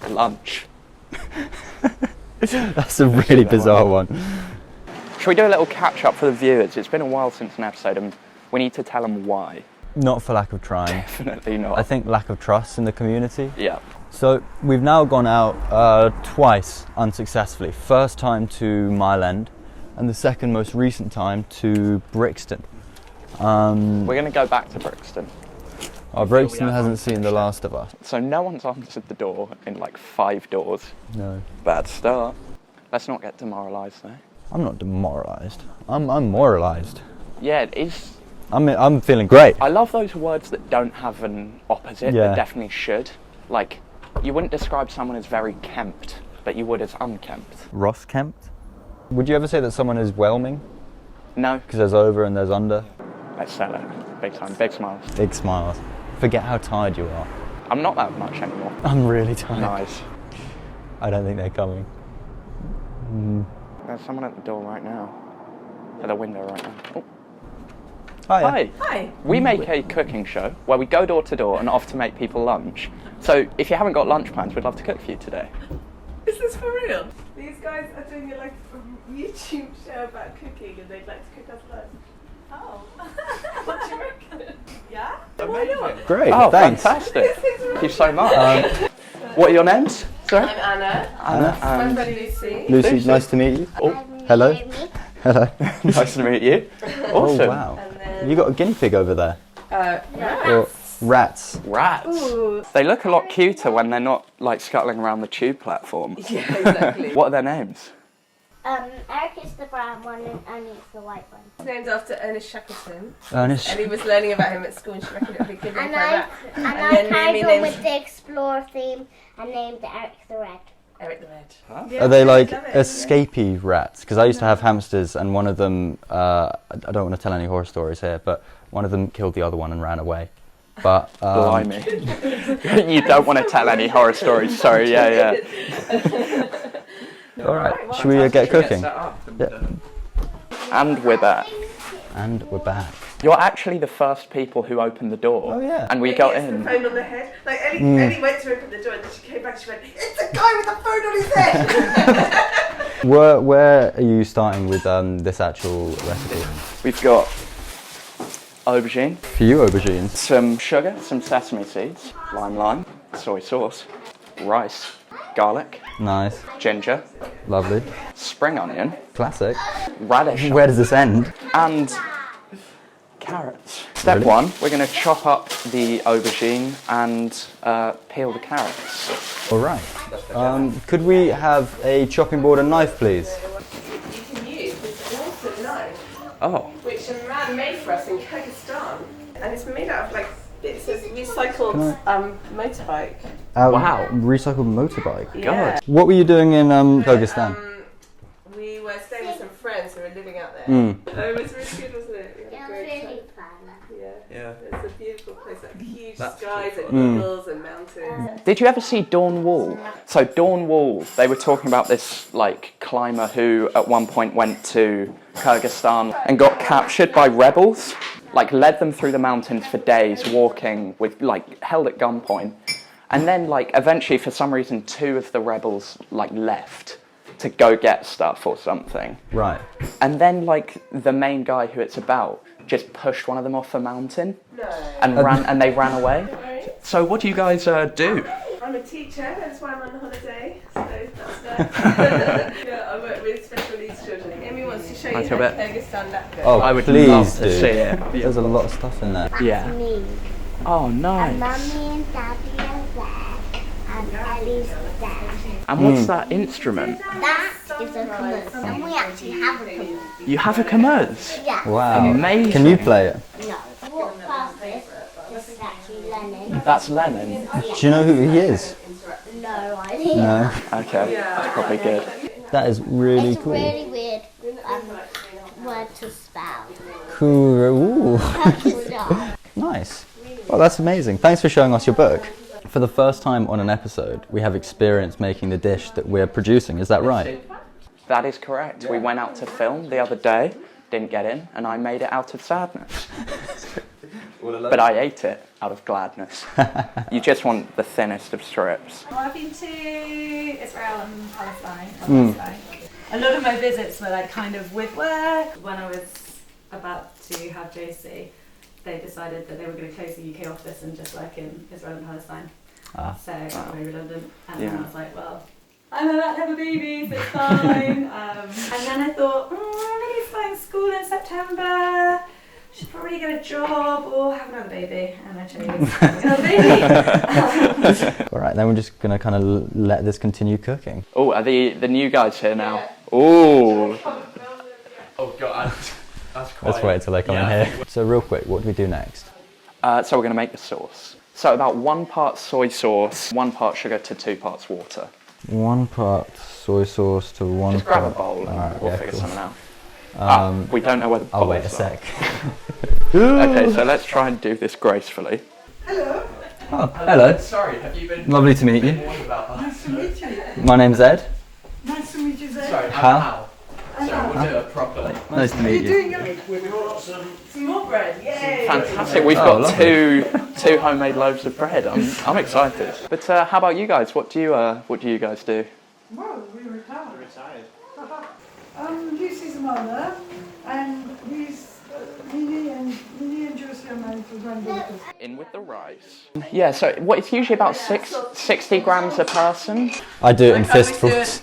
Lunch. That's a really bizarre one. Shall we do a little catch up for the viewers? It's been a while since an episode and we need to tell them why. Not for lack of trying. Definitely not. I think lack of trust in the community. Yeah. So we've now gone out twice unsuccessfully. First time to Mile End and the second most recent time to Brixton. We're going to go back to Brixton. Brixton hasn't seen The Last of Us. So no one's answered the door in like 5 doors. No. Bad start. Let's not get demoralised though. I'm not demoralised. I'm moralised. Yeah, it is. I'm feeling great. I love those words that don't have an opposite, Yeah. but definitely should. Like, you wouldn't describe someone as very kempt, but you would as unkempt. Ross Kempt. Would you ever say that someone is whelming? No. Because there's over and there's under. Let's sell it. Big time. Big smiles. Big smiles. Forget how tired you are. I'm not that much anymore. I'm really tired. Nice. I don't think they're coming. There's someone at the door right now. At the window right now. Oh. Hiya. Hi. Hi. We make a cooking show where we go door to door and off to make people lunch. So if you haven't got lunch plans, we'd love to cook for you today. Is this for real? These guys are doing a YouTube show about cooking and they'd like to cook us lunch. Oh. What do you reckon? Yeah? Why not? Great, Oh, thanks. fantastic. Thank you so much. What are your names? Sorry? I'm Anna. Anna My and friend Lucy. Lucy, nice to meet you. Oh, Hello. Hello. nice to meet you. Oh, Awesome. wow. And then, You got a guinea pig over there. Or rats. Rats. Ooh. They look a lot cuter when they're not like scuttling around the tube platform. Yeah, exactly. What are their names? Eric is the brown one and Annie is the white one. It's named after Ernest Shackleton. Ernest. Ellie was learning about him at school and she reckoned it would be a good name And for a rat. I then carried Mimi on named with the Explorer theme and named Eric the Red. Eric the Red. Huh? Are they like love it. escapee rats? Because I used to have hamsters and one of them, I don't want to tell any horror stories here, but one of them killed the other one and ran away. But Blimey. You don't want to tell any horror stories, sorry, yeah. all right, should we get cooking? Yeah. And we're back. And we're back. You're actually the first people who opened the door. Oh, yeah. And we He got gets in. the phone on the head. Like Ellie went to open the door and then she came back and she went, it's the guy with the phone on his head! Where are you starting with this actual recipe? We've got aubergine, Few aubergines. some sugar, some sesame seeds, lime, soy sauce, rice, garlic, Nice. ginger, Lovely. spring onion, Classic. radish, Where does this end? and carrots. Step Really? 1, we're going to chop up the aubergine and peel the carrots. All right. Could we have a chopping board and knife, please? You can use this awesome knife, Oh, which a man made for us in Kyrgyzstan. And it's made out of like bits of recycled motorbike. Wow. Recycled motorbike. Yeah. What were you doing in Kyrgyzstan? We were staying with some friends who were living out there. Mm. It was really good, wasn't it? We It had was a great really time. fun. Yeah. It's a beautiful place, like huge That's skies and hills and mountains. Did you ever see Dawn Wall? So Dawn Wall, they were talking about this like climber who at one point went to Kyrgyzstan and got captured by rebels, like led them through the mountains for days walking with like held at gunpoint. And then like eventually for some reason 2 of the rebels like left to go get stuff or something. Right. And then like the main guy who it's about just pushed one of them off a mountain No. and they ran away. So what do you guys do? I'm a teacher, that's why I'm on holiday, so that's nice. Yeah, I work with special needs children. Amy wants to show you Nice, I how bet. Kyrgyzstan that goes. Oh, I would please love to do. see it. There's a lot of stuff in there. Yeah. Me. Oh, And nice. Mummy and Daddy are there. And Ellie's there. And what's that instrument? That is a commerce. And we actually have a commerce. You have a commerce. Yeah. Wow. Amazing. Can you play it? No. Walk past this. This is actually Lennon. That's Lennon. Do you know who he is? No idea. No. Okay, that's probably good. That is really It's cool. a really weird word to spell. Cool. Ooh. Kyrgyzstan. Nice. Well, that's amazing. Thanks for showing us your book. For the first time on an episode, we have experience making the dish that we're producing. Is that right? That is correct. We went out to film the other day, didn't get in, and I made it out of sadness. but I ate it out of gladness. You just want the thinnest of strips. Well, I've been to Israel and Palestine. A lot of my visits were like kind of with work. When I was about to have JC, they decided that they were going to close the UK office and just work in Israel and Palestine. So I got very redundant. And then I was like, well, I'm about to have a baby, so it's fine. And then I thought, maybe starting school in September. Should probably get a job or have another baby. And I chose another baby. All right, then we're just gonna kind of let this continue cooking. Oh, are the new guys here now? Yeah. Oh. Oh God, that's quite... Let's wait till they come in here. So real quick, what do we do next? So we're gonna make the sauce. So about 1 part soy sauce, 1 part sugar to 2 parts water. 1 part soy sauce to 1 Just part... grab a bowl and we'll figure something out. We don't know where the I'll bowls wait a are. sec. Okay, so let's try and do this gracefully. Hello. Oh, hello. Sorry, have you been... Lovely to meet you. Nice to meet you. My name's Ed. Nice to meet you, Zed. Sorry, Hal. Sorry, we'll do it properly. Nice to meet you. Some more bread, yay! Fantastic, we've got two homemade loaves of bread. I'm excited. But how about you guys? What do you guys do? Well, we retired. This is mother, and these Lily and Josie are married to granddaughters. In with the rice. Yeah, so what it's usually about 60 grams a person. I do it in fistfuls.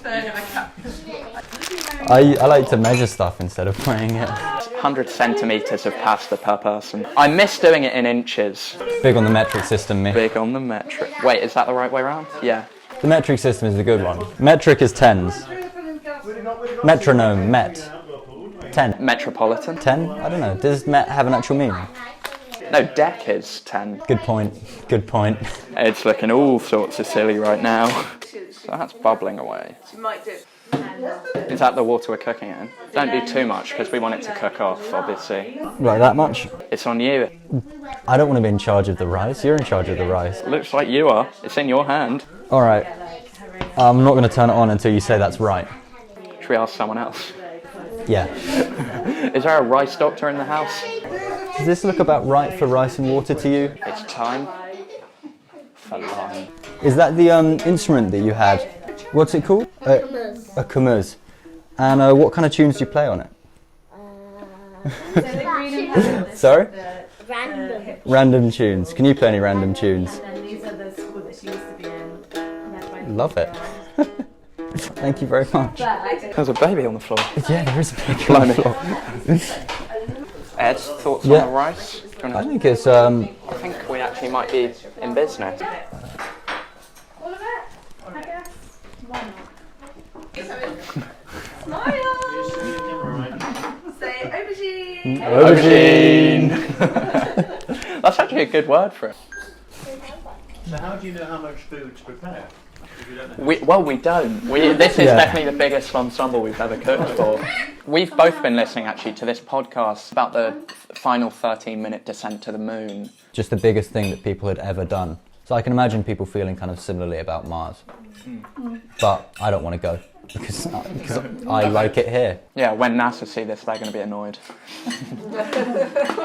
I like to measure stuff instead of weighing it. 100 centimetres of pasta per person. I miss doing it in inches. Big on the metric system, me. Big on the metric. Wait, is that the right way around? Yeah. The metric system is the good one. Metric is tens. Metronome, met. 10. Metropolitan? 10? I don't know. Does met have an actual meaning? No, dec is 10. Good point. Good point. Ed's looking all sorts of silly right now. So that's bubbling away. You might do. Is that the water we're cooking in? Don't do too much because we want it to cook off, obviously. Like that much? It's on you. I don't want to be in charge of the rice. You're in charge of the rice. Looks like you are. It's in your hand. All right. I'm not going to turn it on until you say that's right. Should we ask someone else? Yeah. Is there a rice doctor in the house? Does this look about right for rice and water to you? It's time for lime. Is that the instrument that you had? What's it called? A kumuz. And what kind of tunes do you play on it? Sorry? Random. Random tunes. Can you play any random tunes? And these are the school that she used to be in. Love it. Thank you very much. There's a baby on the floor. Yeah, there is a baby on the floor. Ed, thoughts Yeah. on the rice? Do you I wanna- think it's I think we actually might be in business. All of it, I guess. Why not? Smile! Say aubergine! Aubergine! That's actually a good word for it. So how do you know how much food to prepare? If you don't know? We don't. This is Yeah. definitely the biggest ensemble we've ever cooked for. We've both been listening actually to this podcast about the final 13-minute descent to the moon. just the biggest thing that people had ever done. So I can imagine people feeling kind of similarly about Mars. But I don't want to go because I like it here. Yeah, when NASA see this, they're going to be annoyed.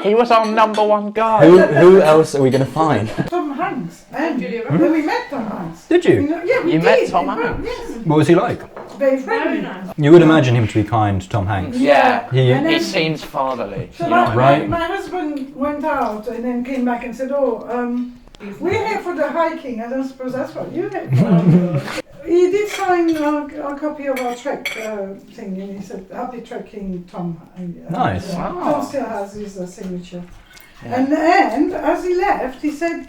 He was our #1 guy. Who else are we going to find? Tom Hanks. And we met Tom Hanks. Did you? Yeah, we You did. met Tom Hanks? Yes. What was he like? Very friendly. You would imagine him to be kind, Tom Hanks. Yeah, And he then- seems fatherly. So You know what I Right. my husband went out and then came back and said, we're here for the hiking. I don't suppose that's what you're here for. He did sign a copy of our trek thing, and he said, happy trekking, Tom. And, Nice. Wow. Tom still has his signature. And as he left, he said,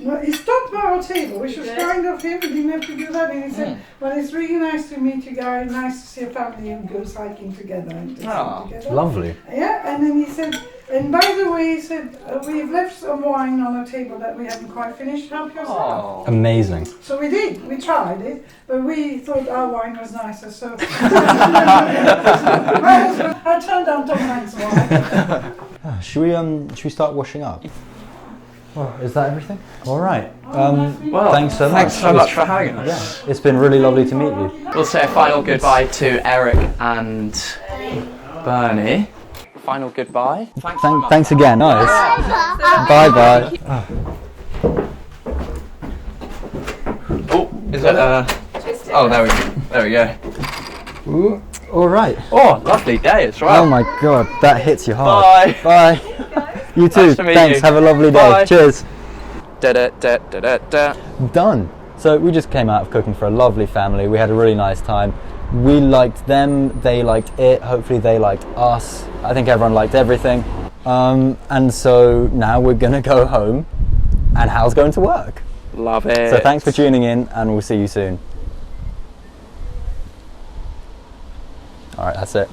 well, he stopped by our table, which was kind of him. He didn't have to do that. And he said, well, it's really nice to meet you guys. Nice to see a family who goes hiking together and do something together. Lovely. Yeah, and then he said, and by the way, he said, we've left some wine on a table that we haven't quite finished. Help yourself. Oh. Amazing. So we did. We tried it, but we thought our wine was nicer. So I turned down Tom Hanks' wine. Should we start washing up? Oh, is that everything? All right. Well, thanks so much. Thanks so much for having us. Yeah, it's been really lovely to meet you. We'll say a final goodbye to Eric and Bernie. final goodbye. Thanks so much. Thanks again. Nice. Bye bye. Oh, is it? Oh, there we go. Ooh, all right. Oh, lovely day as well. Oh my god, that hits you hard. Bye. Bye. You too. Nice to meet Thanks. you. Have a lovely day. Bye. Cheers. Da-da-da-da-da-da. Done. So we just came out of cooking for a lovely family. We had a really nice time. We liked them, they liked it, hopefully they liked us. I think everyone liked everything. And so now we're gonna go home and Hal's going to work. Love it. So thanks for tuning in and we'll see you soon. All right, that's it.